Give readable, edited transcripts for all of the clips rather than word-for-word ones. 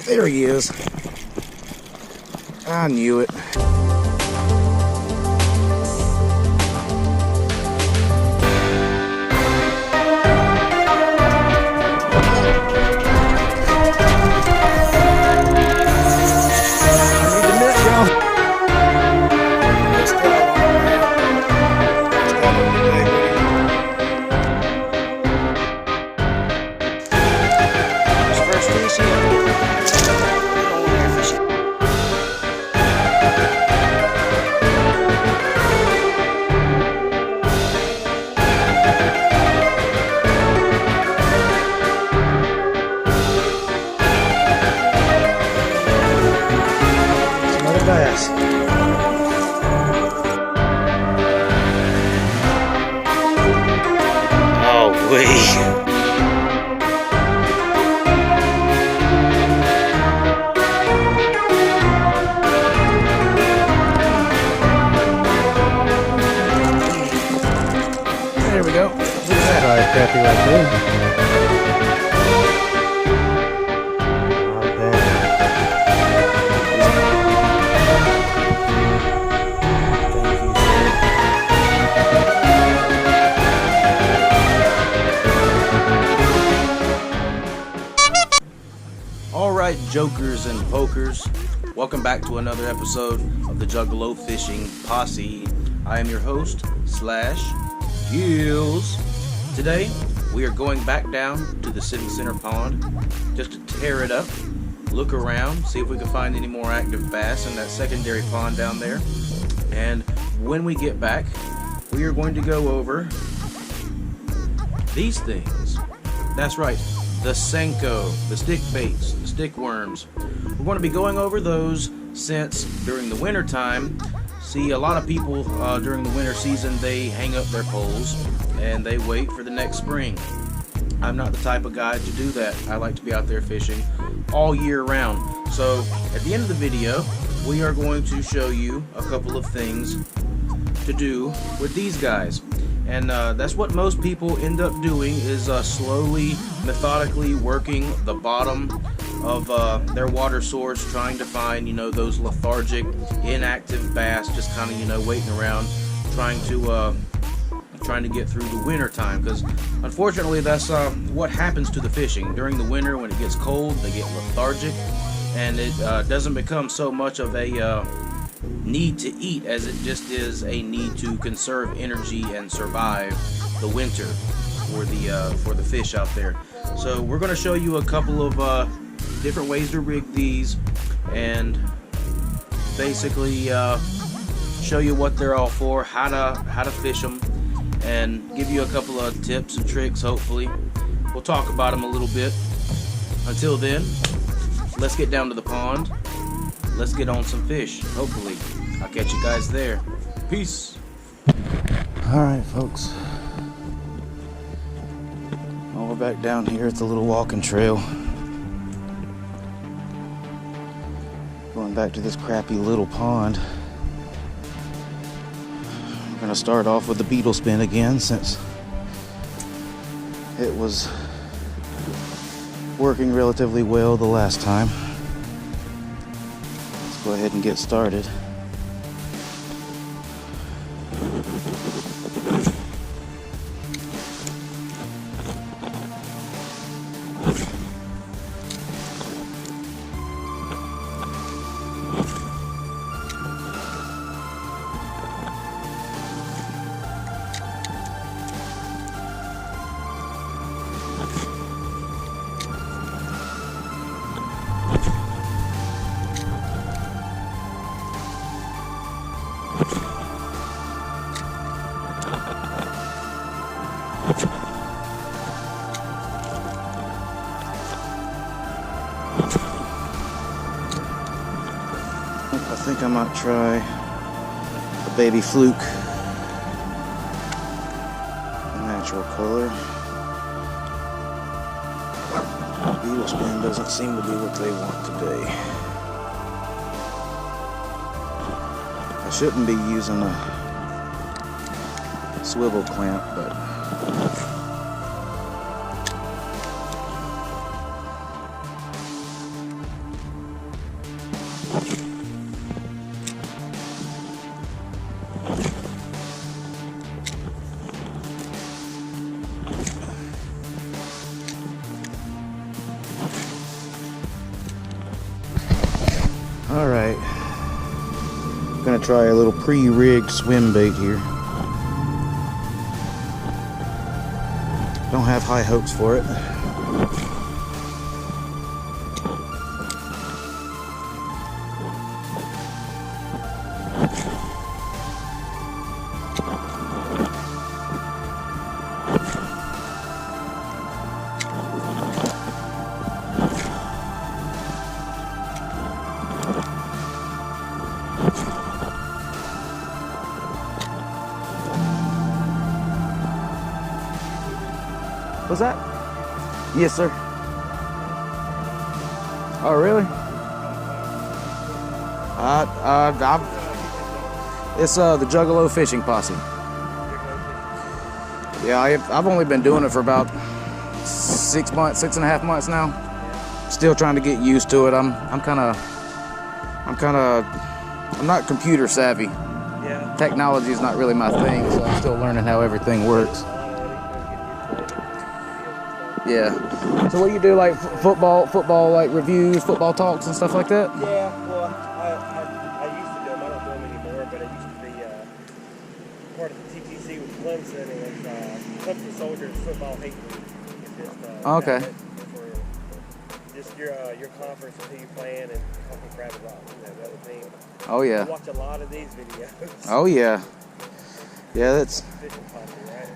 There he is. I knew it. Bass. Oh, wee. There we go. Look at that. Probably crappy right there. Alright, jokers and pokers, welcome back to another episode of the Juggalo Fishing Posse. I am your host, Gillz. Today, we are going back down to the city center pond just to tear it up, look around, see if we can find any more active bass in that secondary pond down there. And when we get back, we are going to go over these things. That's right. The senko, the stick baits, the stick worms. We're going to be going over those since during the winter time, see a lot of people during the winter season, they hang up their poles and they wait for the next spring. I'm not the type of guy to do that. I like to be out there fishing all year round. So at the end of the video, we are going to show you a couple of things to do with these guys. And that's what most people end up doing is slowly, methodically working the bottom of their water source, trying to find, those lethargic, inactive bass, just kind of, waiting around, trying to get through the winter time. Because unfortunately, that's what happens to the fishing during the winter. When it gets cold, they get lethargic, and it doesn't become so much of a need to eat as it just is a need to conserve energy and survive the winter for the fish out there. So we're going to show you a couple of different ways to rig these and basically show you what they're all for, how to fish them, and give you a couple of tips and tricks. Hopefully we'll talk about them a little bit. Until then, let's get down to the pond. Let's get on some fish, hopefully. I'll catch you guys there. Peace. Alright, folks. Well, we're back down here at the little walking trail. Going back to this crappy little pond. We're going to start off with the beetle spin again since it was working relatively well the last time. Go ahead and get started. I think I might try a baby fluke, a natural color. Beetle spin doesn't seem to be what they want today. I shouldn't be using a swivel clamp, but All right, gonna try a little pre-rigged swim bait here. Don't have high hopes for it. What's that? Yes, sir. Oh, really? It's the Juggalo fishing posse. Yeah, I've only been doing it for about 6 months, 6.5 months now. Still trying to get used to it. I'm not computer savvy. Yeah. Technology is not really my thing, so I'm still learning how everything works. Yeah. So what do you do, like football like reviews, football talks and stuff like that? Yeah, well, I used to do them. I don't do them anymore, but I used to be part of the TTC with Clemson, and it was Clemson Soldiers Football Hate League. It's just, okay. For just your conference and who you're playing and talking crap about the other team. Oh yeah. I watch a lot of these videos. Oh yeah. Yeah, that's. Fishing posse, right?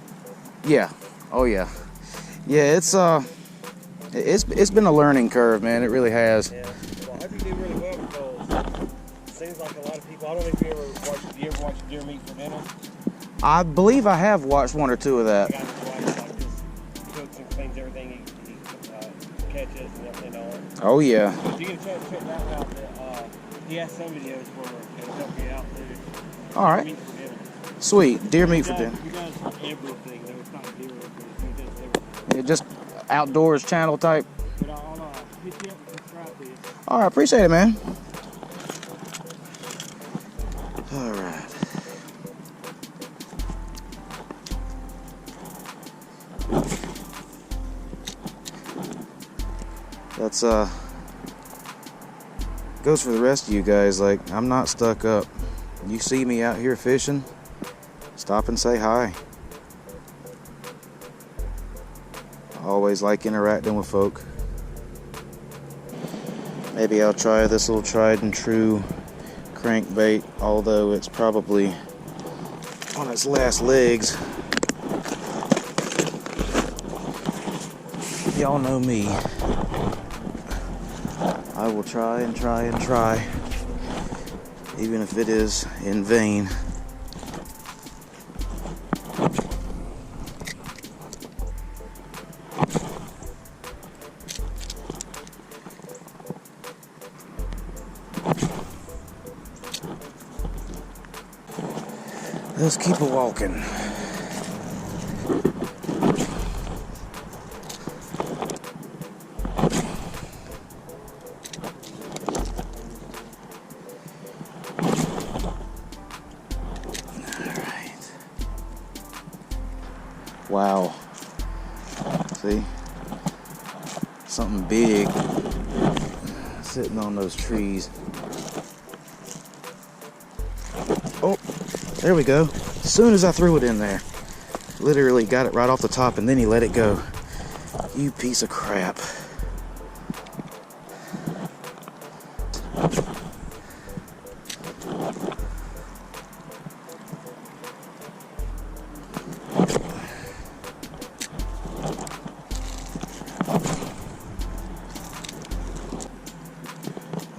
Yeah. Oh yeah. Yeah, it's been a learning curve, man. It really has. Yeah. Well, I hope you do really well because it seems like a lot of people. I don't know if you ever watch Deer Meat for Dinner. I believe I have watched one or two of that. The guy just watches like this. He cooks and cleans everything he catches and everything on. Oh yeah. If you get a chance to check that out, he has some videos where it'll help you out too. All right. Meat for dinner. Sweet. Deer meat for dinner. He does everything. Though it's not deer, he does everything. Just outdoors channel type. But I'll hit you up and subscribe to you. All right, appreciate it, man. All right. That's goes for the rest of you guys. Like, I'm not stuck up. You see me out here fishing, stop and say hi. Always like interacting with folk. Maybe I'll try this little tried and true crankbait, although it's probably on its last legs. Y'all know me. I will try and try and try, even if it is in vain. Let's keep it walking. Alright. Wow. See? Something big sitting on those trees. Oh, there we go. As soon as I threw it in there, literally got it right off the top, and then he let it go. You piece of crap.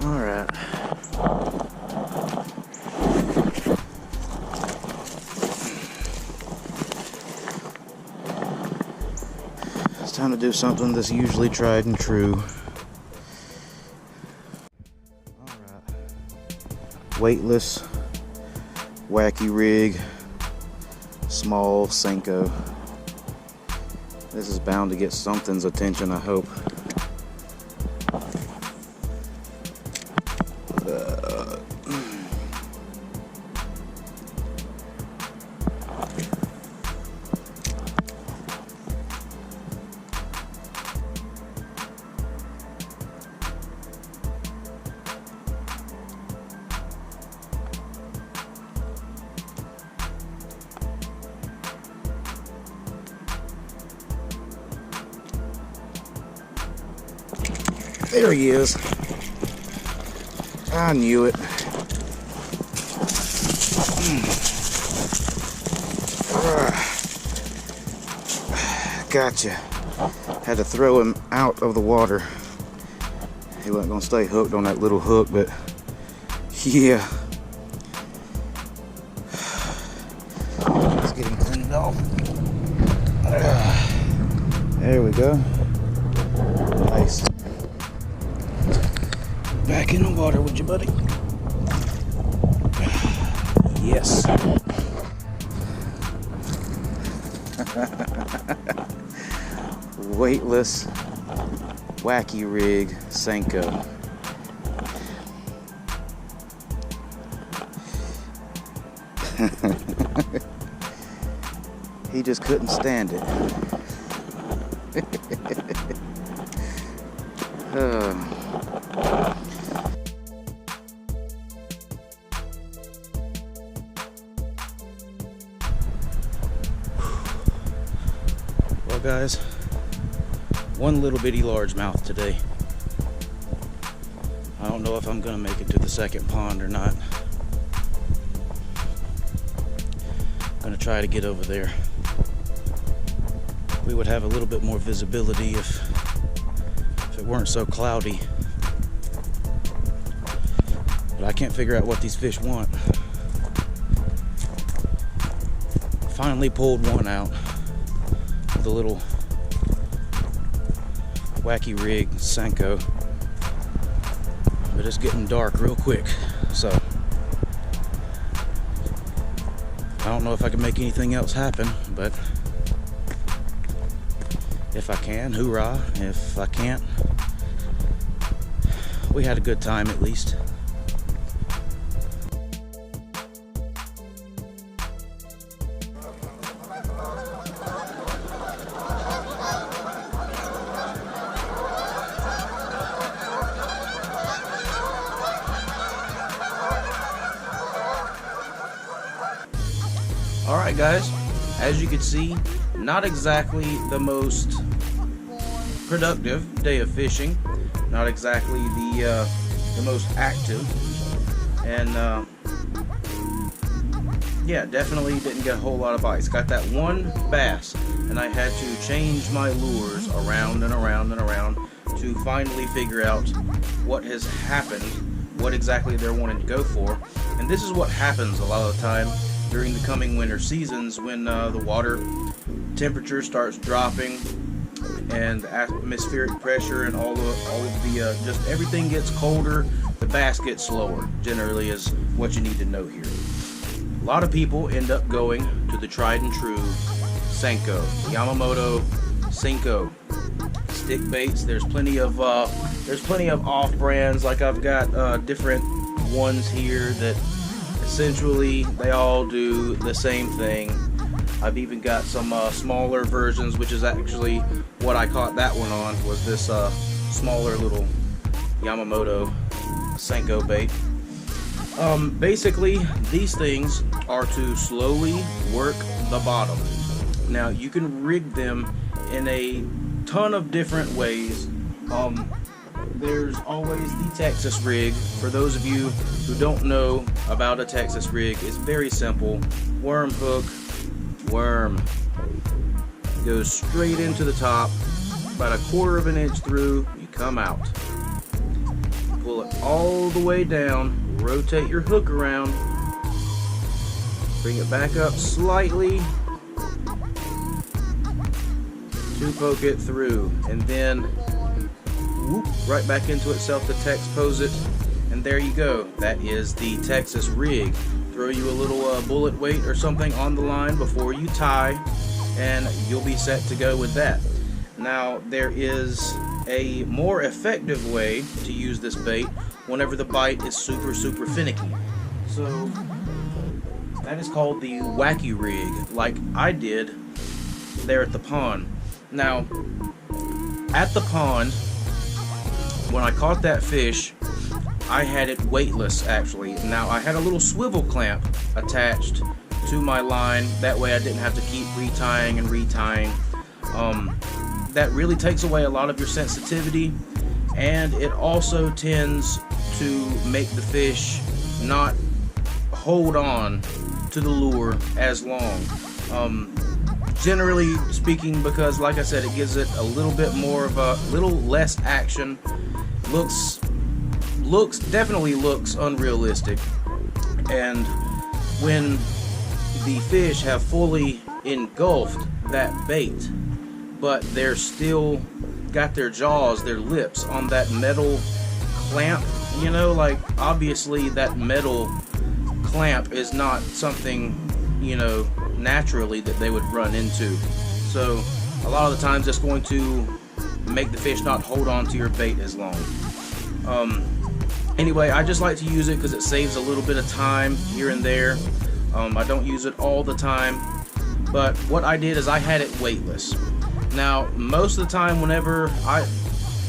All right. It's time to do something that's usually tried and true. Alright. Weightless, wacky rig, small senko. This is bound to get something's attention, I hope. There he is. I knew it. Gotcha. Had to throw him out of the water. He wasn't gonna stay hooked on that little hook, but yeah. Let's get him cleaned off. There we go. Nice. Back in the water with you, buddy. Yes. Weightless wacky rig senko. He just couldn't stand it. Well, guys, one little bitty largemouth today. I don't know if I'm gonna make it to the second pond or not. Gonna try to get over there. We would have a little bit more visibility if it weren't so cloudy. But I can't figure out what these fish want. Finally pulled one out with a little wacky rig senko. But it's getting dark real quick, so I don't know if I can make anything else happen, but if I can, hoorah. If I can't, we had a good time at least. Alright guys, as you can see, not exactly the most productive day of fishing, not exactly the most active, and yeah, definitely didn't get a whole lot of bites. Got that one bass, and I had to change my lures around and around and around to finally figure out what has happened, what exactly they're wanting to go for. And this is what happens a lot of the time during the coming winter seasons when the water temperature starts dropping and atmospheric pressure and all of the just everything gets colder. The bass gets slower, generally, is what you need to know here. A lot of people end up going to the tried and true senko, Yamamoto senko stick baits. There's plenty of off brands. Like I've got different ones here that essentially they all do the same thing. I've even got some smaller versions, which is actually what I caught that one on, was this smaller little Yamamoto senko bait. Basically, these things are to slowly work the bottom. Now, you can rig them in a ton of different ways. There's always the Texas rig. For those of you who don't know about a Texas rig, it's very simple. Worm hook, worm. Goes straight into the top, about 1/4 of an inch through, you come out. Pull it all the way down, rotate your hook around, bring it back up slightly to poke it through, and then whoop, right back into itself to Tex-pose it, and there you go. That is the Texas rig. Throw you a little bullet weight or something on the line before you tie, and you'll be set to go with that. Now, there is a more effective way to use this bait whenever the bite is super finicky. So that is called the wacky rig, like I did there at the pond. Now, at the pond, when I caught that fish, I had it weightless actually. Now, I had a little swivel clamp attached to my line, that way I didn't have to keep retying and retying. That really takes away a lot of your sensitivity, and it also tends to make the fish not hold on to the lure as long. Generally speaking, because like I said, it gives it a little bit more of a little less action. Definitely looks unrealistic, and when the fish have fully engulfed that bait, but they're still got their jaws, their lips on that metal clamp, you know, like obviously that metal clamp is not something, you know, naturally that they would run into. So a lot of the times it's going to make the fish not hold on to your bait as long. Anyway, I just like to use it because it saves a little bit of time here and there. I don't use it all the time, but what I did is I had it weightless. Now, most of the time, whenever I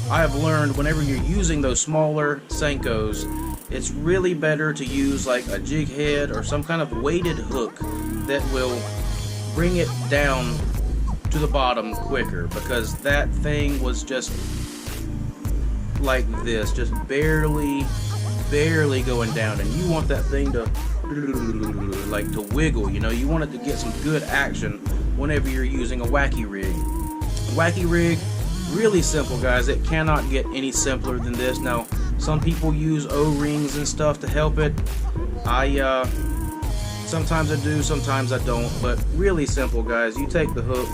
have learned, whenever you're using those smaller senkos, it's really better to use like a jig head or some kind of weighted hook that will bring it down to the bottom quicker, because that thing was just like this, just barely going down, and you want that thing to like to wiggle, you know, you want it to get some good action whenever you're using a wacky rig. Wacky rig, really simple, guys. It cannot get any simpler than this. Now, some people use O-rings and stuff to help it. Sometimes I do, sometimes I don't, but really simple, guys. You take the hook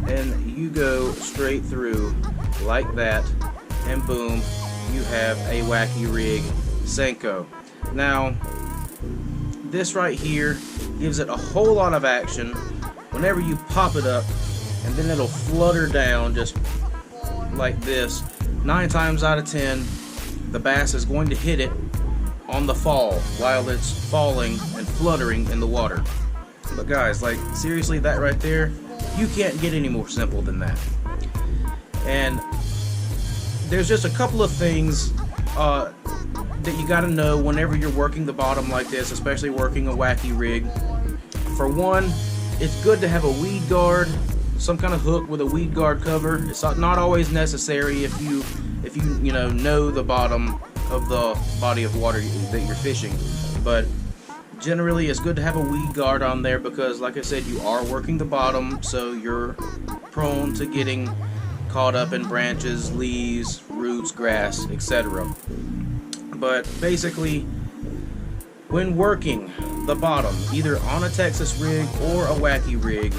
and you go straight through like that, and boom, you have a wacky rig senko. Now, this right here gives it a whole lot of action whenever you pop it up, and then it'll flutter down just like this. 9 times out of 10, the bass is going to hit it on the fall while it's falling and fluttering in the water. But guys, like seriously, that right there, you can't get any more simple than that. And there's just a couple of things that you got to know whenever you're working the bottom like this, especially working a wacky rig. For one, it's good to have a weed guard, some kind of hook with a weed guard cover. It's not always necessary if you know the bottom of the body of water that you're fishing, but generally it's good to have a weed guard on there, because like I said, you are working the bottom, so you're prone to getting caught up in branches, leaves, roots, grass, etc. But basically, when working the bottom, either on a Texas rig or a wacky rig,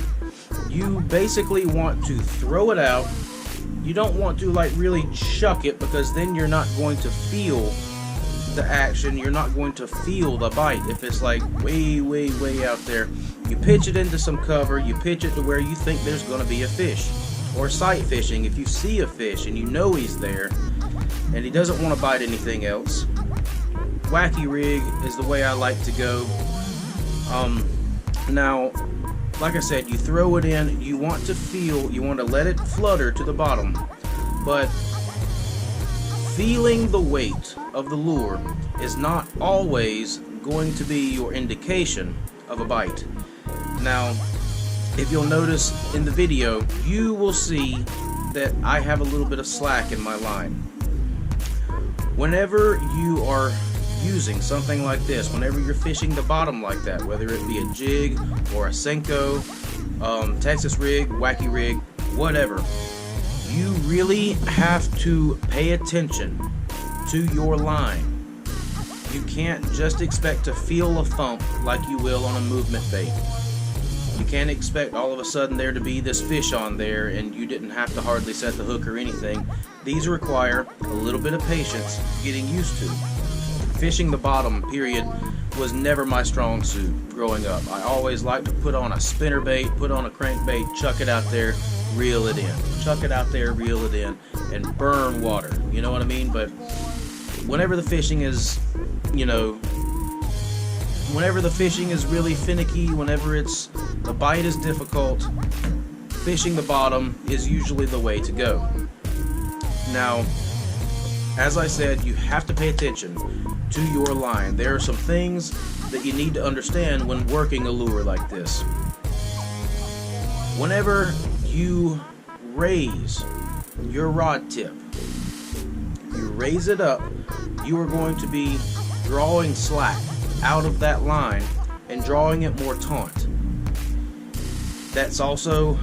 you basically want to throw it out. You don't want to like really chuck it, because then you're not going to feel the action. You're not going to feel the bite if it's like way out there. You pitch it into some cover. You pitch it to where you think there's going to be a fish. Or sight fishing, if you see a fish and you know he's there and he doesn't want to bite anything else. Wacky rig is the way I like to go. Now, like I said, you throw it in, you want to let it flutter to the bottom, but feeling the weight of the lure is not always going to be your indication of a bite. Now, if you'll notice in the video, you will see that I have a little bit of slack in my line. Whenever you are using something like this, whenever you're fishing the bottom like that, whether it be a jig or a senko, Texas rig, wacky rig, whatever, you really have to pay attention to your line. You can't just expect to feel a thump like you will on a movement bait. You can't expect all of a sudden there to be this fish on there and you didn't have to hardly set the hook or anything. These require a little bit of patience getting used to. Fishing the bottom, period, was never my strong suit growing up. I always liked to put on a spinner bait, put on a crankbait, chuck it out there, reel it in. Chuck it out there, reel it in, and burn water. You know what I mean? But whenever the fishing is, whenever the fishing is really finicky, whenever the bite is difficult, fishing the bottom is usually the way to go. Now, as I said, you have to pay attention to your line. There are some things that you need to understand when working a lure like this. Whenever you raise your rod tip, you raise it up, you are going to be drawing slack out of that line and drawing it more taut. That's also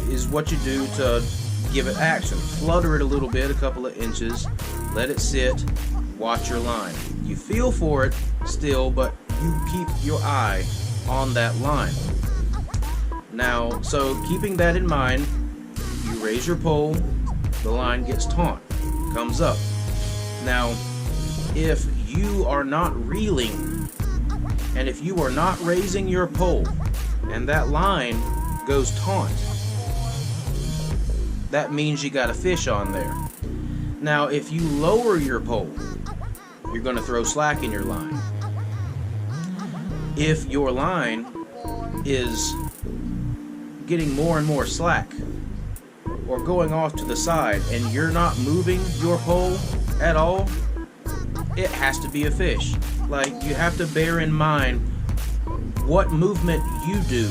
is what you do to give it action. Flutter it a little bit, a couple of inches, let it sit, watch your line. You feel for it still, but you keep your eye on that line. Now, so keeping that in mind, you raise your pole, the line gets taut, comes up. Now, if you are not reeling, and if you are not raising your pole, and that line goes taut, that means you got a fish on there. Now, if you lower your pole, you're going to throw slack in your line. If your line is getting more and more slack or going off to the side and you're not moving your pole at all, it has to be a fish. Like, you have to bear in mind what movement you do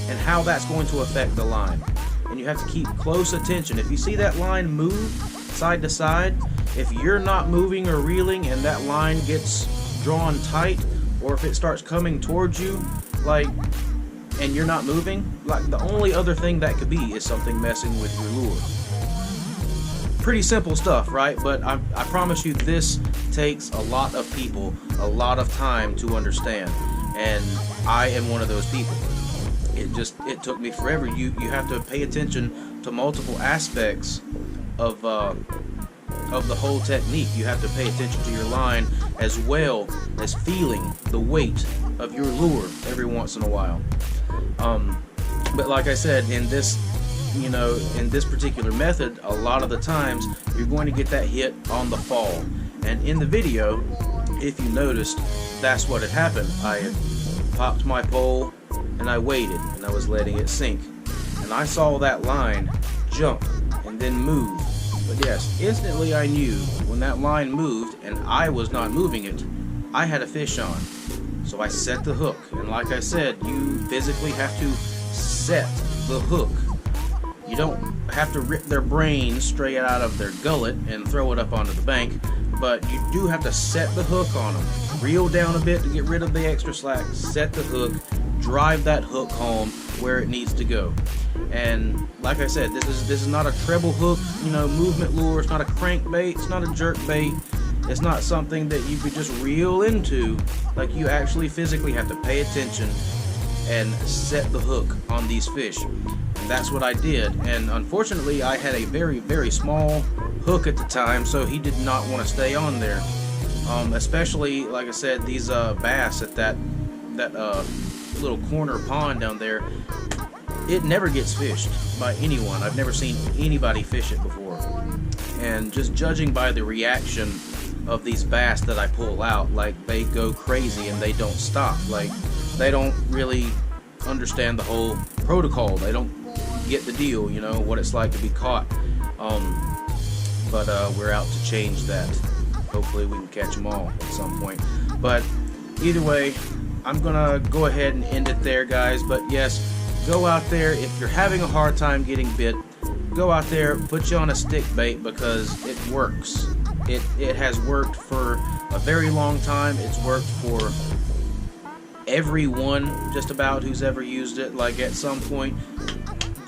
and how that's going to affect the line. And you have to keep close attention. If you see that line move side to side, if you're not moving or reeling and that line gets drawn tight, or if it starts coming towards you, like, and you're not moving, like, the only other thing that could be is something messing with your lure. Pretty simple stuff, right? But I promise you, this takes a lot of people a lot of time to understand, and I am one of those people. It took me forever. You have to pay attention to multiple aspects of the whole technique. You have to pay attention to your line as well as feeling the weight of your lure every once in a while. But like I said, in this particular method, a lot of the times you're going to get that hit on the fall. And in the video, if you noticed, that's what had happened. I had popped my pole and I waited and I was letting it sink. And I saw that line jump and then move. But yes, instantly I knew when that line moved and I was not moving it, I had a fish on. So I set the hook. And like I said, you physically have to set the hook. You don't have to rip their brains straight out of their gullet and throw it up onto the bank, but you do have to set the hook on them. Reel down a bit to get rid of the extra slack, set the hook, drive that hook home where it needs to go. And like I said, this is not a treble hook, movement lure. It's not a crankbait. It's not a jerk bait. It's not something that you could just reel into. Like, you actually physically have to pay attention and set the hook on these fish. And that's what I did. And unfortunately, I had a very, very small hook at the time, so he did not want to stay on there. Especially, like I said, these bass at that little corner pond down there. It never gets fished by anyone. I've never seen anybody fish it before. And just judging by the reaction of these bass that I pull out, like, they go crazy and they don't stop. Like, they don't really understand the whole protocol. They don't get the deal, what it's like to be caught. But we're out to change that. Hopefully we can catch them all at some point. But either way, I'm gonna go ahead and end it there, guys. But yes, go out there. If you're having a hard time getting bit, go out there, put you on a stick bait, because it works. It has worked for a very long time. It's worked for everyone just about who's ever used it. Like, at some point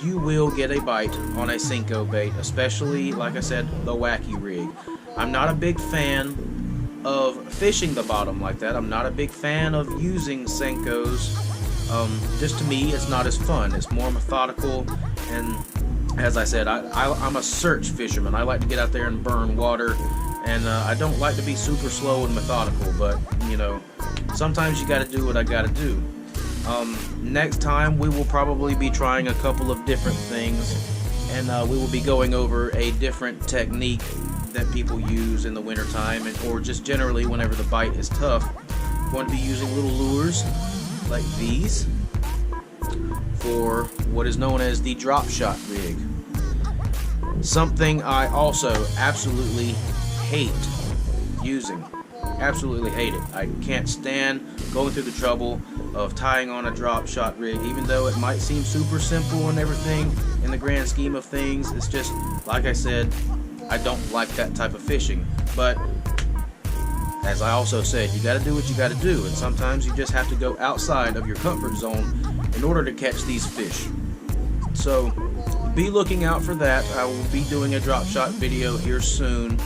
you will get a bite on a senko bait, especially, like I said, the wacky rig. I'm not a big fan of fishing the bottom like that. I'm not a big fan of using senkos. Just to me, it's not as fun. It's more methodical, and as I said, I'm a search fisherman. I like to get out there and burn water, and I don't like to be super slow and methodical, but sometimes you got to do what I got to do. Next time we will probably be trying a couple of different things, and we will be going over a different technique that people use in the wintertime, or just generally whenever the bite is tough. I'm going to be using little lures like these for what is known as the drop shot rig. Something I also absolutely hate using. absolutely hate it. I can't stand going through the trouble of tying on a drop shot rig, even though it might seem super simple and everything in the grand scheme of things. It's just, like I said, I don't like that type of fishing. But as I also said, you got to do what you got to do, and sometimes you just have to go outside of your comfort zone in order to catch these fish. So be looking out for that. I will be doing a drop shot video here soon.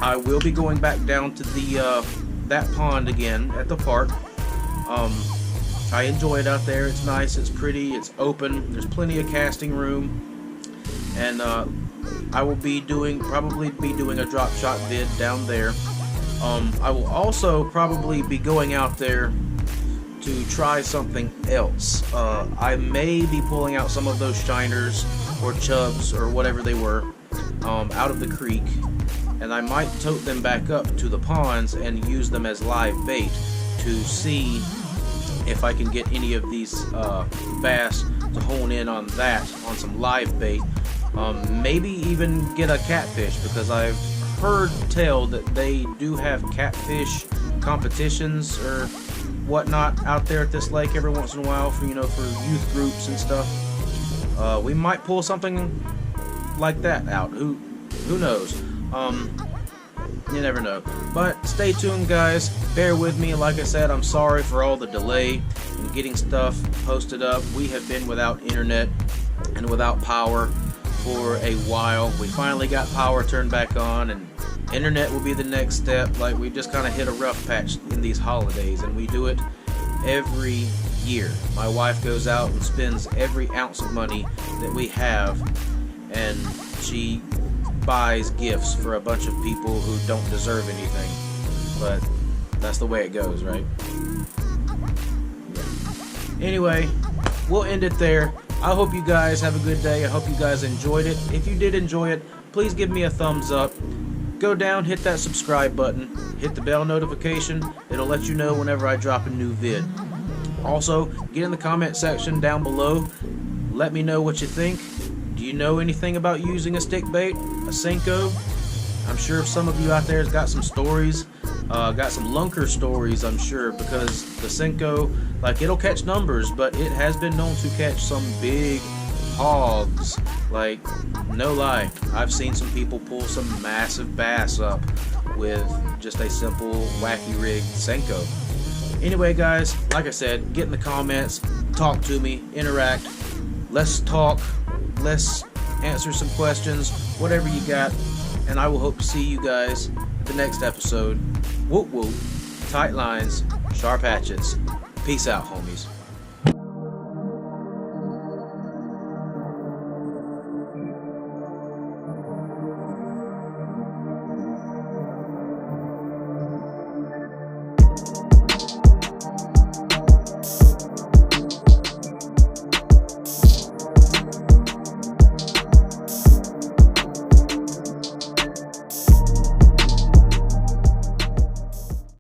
I will be going back down to the that pond again at the park. I enjoy it out there. It's nice, it's pretty, it's open, there's plenty of casting room, and I will be probably doing a drop shot vid down there. I will also probably be going out there to try something else. I may be pulling out some of those shiners or chubs or whatever they were out of the creek, and I might tote them back up to the ponds and use them as live bait to see if I can get any of these bass to hone in on some live bait. Maybe even get a catfish, because I've heard tell that they do have catfish competitions or whatnot out there at this lake every once in a while for youth groups and stuff. We might pull something like that out. Who knows? You never know. But stay tuned, guys. Bear with me. Like I said, I'm sorry for all the delay in getting stuff posted up. We have been without internet and without power for a while. We finally got power turned back on, and internet will be the next step. Like, we just kind of hit a rough patch in these holidays, and we do it every year. My wife goes out and spends every ounce of money that we have, and she buys gifts for a bunch of people who don't deserve anything. But that's the way it goes, right? Yeah. Anyway, we'll end it there. I hope you guys have a good day. I hope you guys enjoyed it. If you did enjoy it, please give me a thumbs up. Go down, hit that subscribe button, hit the bell notification. It'll let you know whenever I drop a new vid. Also, get in the comment section down below. Let me know what you think. Do you know anything about using a stick bait, a senko? I'm sure some of you out there has got some stories, got some lunker stories, I'm sure, because the senko, like, it'll catch numbers, but it has been known to catch some big hogs. Like, no lie, I've seen some people pull some massive bass up with just a simple wacky rigged senko. Anyway, guys, like I said, get in the comments, talk to me, interact, let's talk, let's answer some questions, whatever you got, and I will hope to see you guys at the next episode. Whoop whoop, tight lines, sharp hatchets. Peace out, homies.